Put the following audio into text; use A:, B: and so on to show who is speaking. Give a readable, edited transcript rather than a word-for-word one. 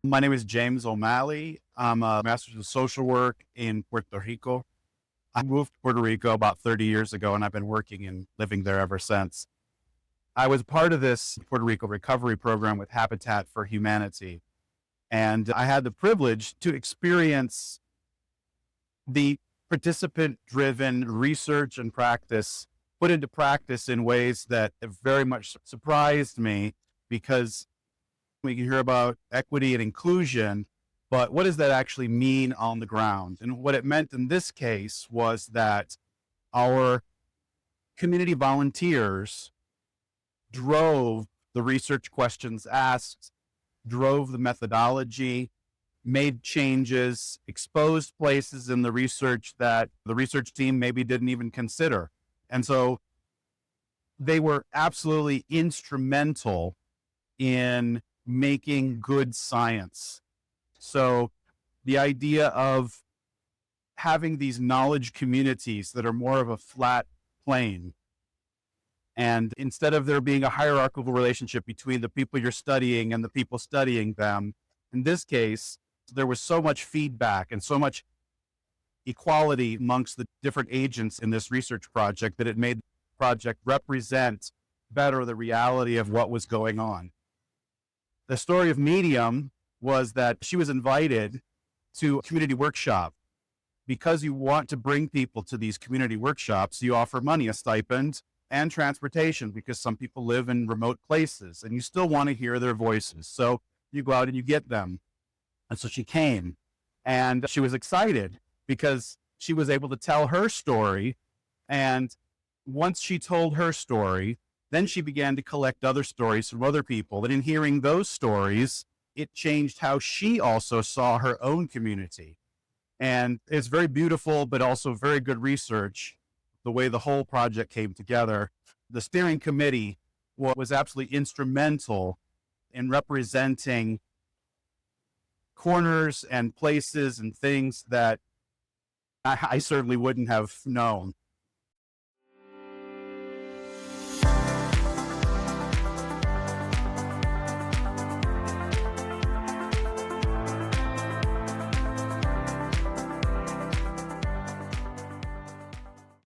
A: My name is James O'Malley. I'm a master's of social work in Puerto Rico. I moved to Puerto Rico about 30 years ago, and I've been working and living there ever since. I was part of this Puerto Rico recovery program with Habitat for Humanity, and I had the privilege to experience the participant driven research and practice put into practice in ways that have very much surprised me because we can hear about equity and inclusion, but what does that actually mean on the ground? And what it meant in this case was that our community volunteers drove the research questions asked, drove the methodology, made changes, exposed places in the research that the research team maybe didn't even consider. And so they were absolutely instrumental in making good science. So the idea of having these knowledge communities that are more of a flat plane, and instead of there being a hierarchical relationship between the people you're studying and the people studying them, in this case, there was so much feedback and so much equality amongst the different agents in this research project that it made the project represent better the reality of what was going on. The story of Miriam was that she was invited to a community workshop. Because you want to bring people to these community workshops, you offer money, a stipend, and transportation, because some people live in remote places and you still want to hear their voices. So you go out and you get them. And so she came and she was excited because she was able to tell her story. And once she told her story, then she began to collect other stories from other people. And in hearing those stories, it changed how she also saw her own community. And it's very beautiful, but also very good research, the way the whole project came together. The steering committee was absolutely instrumental in representing corners and places and things that I certainly wouldn't have known.